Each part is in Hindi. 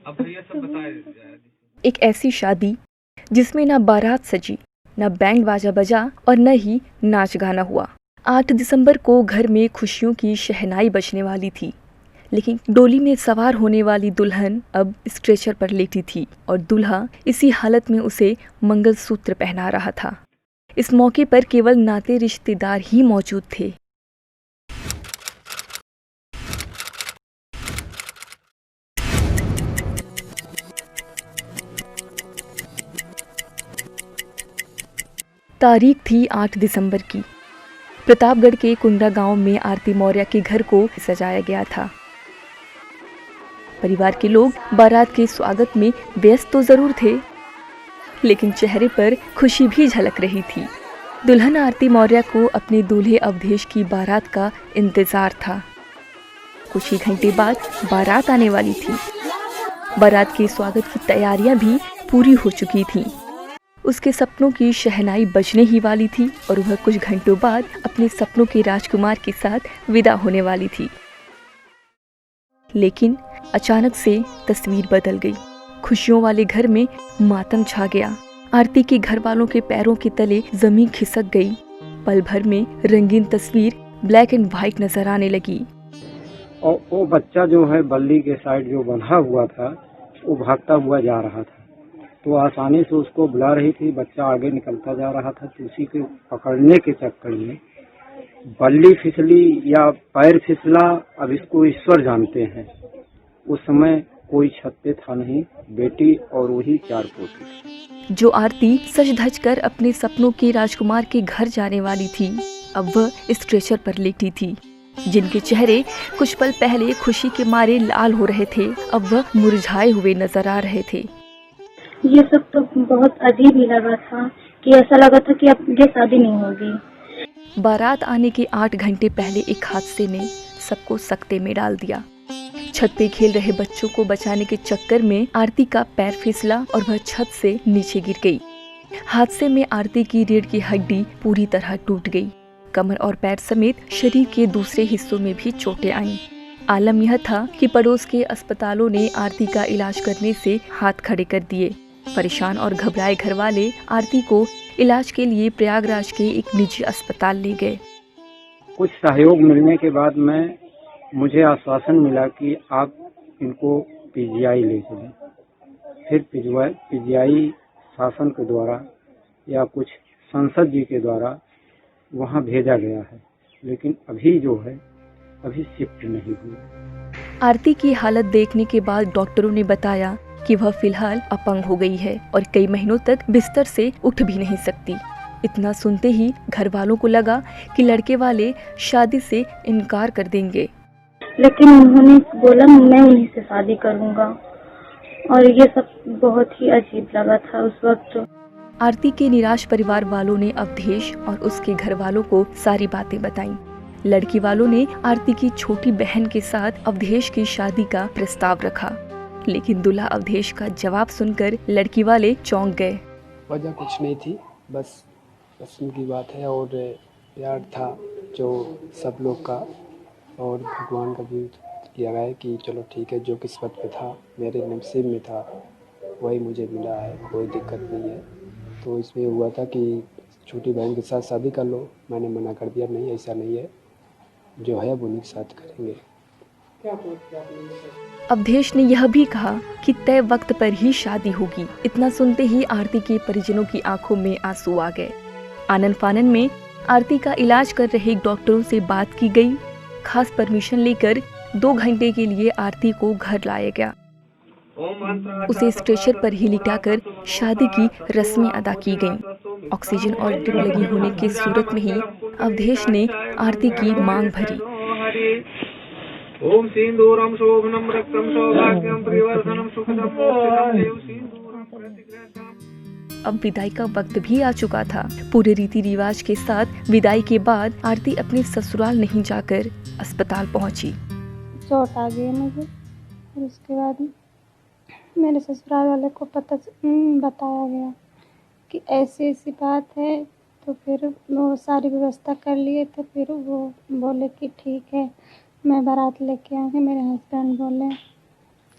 अब भैया सब बताए। एक ऐसी शादी जिसमें ना बारात सजी, न बैंड बाजा बजा और न ही नाच गाना हुआ। 8 दिसंबर को घर में खुशियों की शहनाई बजने वाली थी, लेकिन डोली में सवार होने वाली दुल्हन अब स्ट्रेचर पर लेटी थी और दूल्हा इसी हालत में उसे मंगलसूत्र पहना रहा था। इस मौके पर केवल नाते रिश्तेदार ही मौजूद थे। तारीख थी 8 दिसंबर की। प्रतापगढ़ के कुंडा गांव में आरती मौर्य के घर को सजाया गया था। परिवार के लोग बारात के स्वागत में व्यस्त तो जरूर थे, लेकिन चेहरे पर खुशी भी झलक रही थी। दुल्हन आरती मौर्य को अपने दूल्हे अवधेश की बारात का इंतजार था। कुछ ही घंटे बाद बारात आने वाली थी। बारात के स्वागत की तैयारियां भी पूरी हो चुकी थीं। उसके सपनों की शहनाई बजने ही वाली थी और वह कुछ घंटों बाद अपने सपनों के राजकुमार के साथ विदा होने वाली थी। लेकिन अचानक से तस्वीर बदल गई। खुशियों वाले घर में मातम छा गया। आरती के घर वालों के पैरों के तले जमीन खिसक गई। पल भर में रंगीन तस्वीर ब्लैक एंड व्हाइट नजर आने लगी। और वो बच्चा जो है बल्ली के साइड जो बंधा हुआ था वो भागता हुआ जा रहा था, तो आसानी से उसको बुला रही थी। बच्चा आगे निकलता जा रहा था, तो उसी के पकड़ने के चक्कर में बल्ली फिसली या पैर फिसला, अब इसको ईश्वर जानते हैं। उस समय कोई छत पे था नहीं, बेटी और वही 4 पोती। जो आरती सज धज कर अपने सपनों के राजकुमार के घर जाने वाली थी, अब वह स्ट्रेचर पर लेटी थी। जिनके चेहरे कुछ पल पहले खुशी के मारे लाल हो रहे थे, अब वह मुरझाए हुए नजर आ रहे थे। ये सब तो बहुत अजीब ही लगा था कि ऐसा लगा था कि अब ये शादी नहीं होगी। बारात आने के 8 घंटे पहले एक हादसे ने सबको सकते में डाल दिया। छत पे खेल रहे बच्चों को बचाने के चक्कर में आरती का पैर फिसला और वह छत से नीचे गिर गई। हादसे में आरती की रीढ़ की हड्डी पूरी तरह टूट गई। कमर और पैर समेत शरीर के दूसरे हिस्सों में भी चोटें आईं। आलम यह था कि पड़ोस के अस्पतालों ने आरती का इलाज करने से हाथ खड़े कर दिए। परेशान और घबराए घर वाले आरती को इलाज के लिए प्रयागराज के एक निजी अस्पताल ले गए। कुछ सहयोग मिलने के बाद मुझे आश्वासन मिला कि आप इनको पीजीआई ले चलें। फिर पीजीआई शासन के द्वारा या कुछ संसद जी के द्वारा वहाँ भेजा गया है, लेकिन अभी जो है अभी शिफ्ट नहीं हुई। आरती की हालत देखने के बाद डॉक्टरों ने बताया कि वह फिलहाल अपंग हो गई है और कई महीनों तक बिस्तर से उठ भी नहीं सकती। इतना सुनते ही घर वालों को लगा कि लड़के वाले शादी से इनकार कर देंगे, लेकिन उन्होंने बोला मैं उन्हीं से शादी करूंगा, और ये सब बहुत ही अजीब लगा था उस वक्त। आरती के निराश परिवार वालों ने अवधेश और उसके घर वालों को सारी बातें बताईं। लड़की वालों ने आरती की छोटी बहन के साथ अवधेश की शादी का प्रस्ताव रखा, लेकिन दूल्हा अवधेश का जवाब सुनकर लड़की वाले चौंक गए। वजह कुछ नहीं थी, बस पसंद की बात है और प्यार था जो सब लोग का, और भगवान का भी किया गया है कि चलो ठीक है, जो किस्मत में था, मेरे नसीब में था, वही मुझे मिला है, कोई दिक्कत नहीं है। तो इसमें हुआ था कि छोटी बहन के साथ शादी कर लो। मैंने मना कर दिया, नहीं ऐसा नहीं है, जो है वो उन्हीं के साथ करेंगे। अवधेश ने यह भी कहा कि तय वक्त पर ही शादी होगी। इतना सुनते ही आरती के परिजनों की आंखों में आंसू आ गए। आनन फानन में आरती का इलाज कर रहे डॉक्टरों से बात की गई। खास परमिशन लेकर 2 घंटे के लिए आरती को घर लाया गया। उसे स्ट्रेचर पर ही लिटाकर शादी की रस्में अदा की गईं। ऑक्सीजन और ड्रिप लगी होने की सूरत में ही अवधेश ने आरती की मांग भरी। ओम सिंदूरम शोभनम रक्तम सौभाग्यम परिवर्धनम सुखदम मोक्षदम सिंदूरम प्रतिग्रहणम। अब विदाई का वक्त भी आ चुका था। पूरे रीति रिवाज के साथ विदाई के बाद आरती अपने ससुराल नहीं जाकर अस्पताल पहुंची। चोट आ गई मुझे, और उसके बाद मेरे ससुराल वाले को बताया गया कि ऐसी ऐसी बात है। तो फिर वो सारी व्यवस्था कर लिए, तो फिर वो बोले कि ठीक है, मैं बारात लेके आऊँगी। मेरे हस्बैंड बोले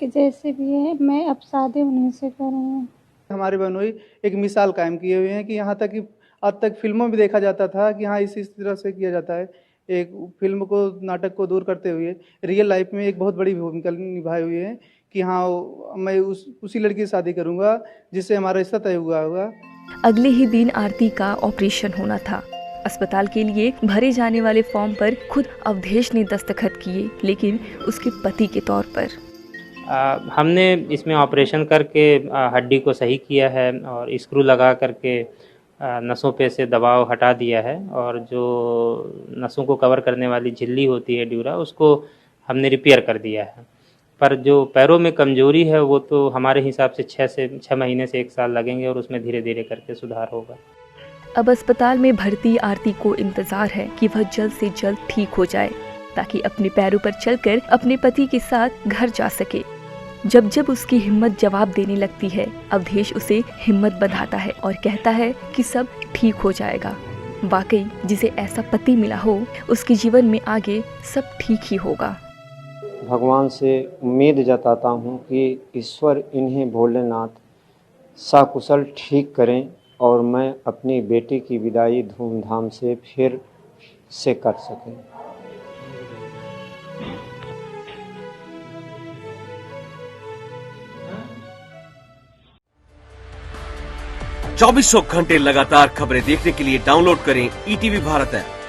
कि जैसे भी है मैं अब शादी उन्हीं से करूँगी। हमारे बहनोई एक मिसाल कायम किए हुए हैं कि यहाँ तक कि आज तक फिल्मों में देखा जाता था कि हाँ इस तरह से किया जाता है। एक फिल्म को नाटक को दूर करते हुए रियल लाइफ में एक बहुत बड़ी भूमिका निभाए हुए हैं कि हाँ मैं उसी लड़की से शादी करूँगा जिससे हमारा रिश्ता तय हुआ होगा। अगले ही दिन आरती का ऑपरेशन होना था। अस्पताल के लिए भरे जाने वाले फॉर्म पर खुद अवधेश ने दस्तखत किए, लेकिन उसके पति के तौर पर। हमने इसमें ऑपरेशन करके हड्डी को सही किया है और स्क्रू लगा करके नसों पे से दबाव हटा दिया है और जो नसों को कवर करने वाली झिल्ली होती है ड्यूरा, उसको हमने रिपेयर कर दिया है। पर जो पैरों में कमजोरी है वो तो हमारे हिसाब से 6 महीने से 1 साल लगेंगे और उसमें धीरे धीरे करके सुधार होगा। अब अस्पताल में भर्ती आरती को इंतजार है कि वह जल्द से जल्द ठीक हो जाए ताकि अपने पैरों पर चलकर अपने पति के साथ घर जा सके। जब जब उसकी हिम्मत जवाब देने लगती है, अवधेश उसे हिम्मत बंधाता है और कहता है कि सब ठीक हो जाएगा। वाकई जिसे ऐसा पति मिला हो उसके जीवन में आगे सब ठीक ही होगा। भगवान से उम्मीद जताता हूँ कि ईश्वर इन्हें भोलेनाथ सकुशल ठीक करें और मैं अपनी बेटी की विदाई धूमधाम से फिर से कर सकें। चौबीसों घंटे लगातार खबरें देखने के लिए डाउनलोड करें ईटीवी भारत ऐप।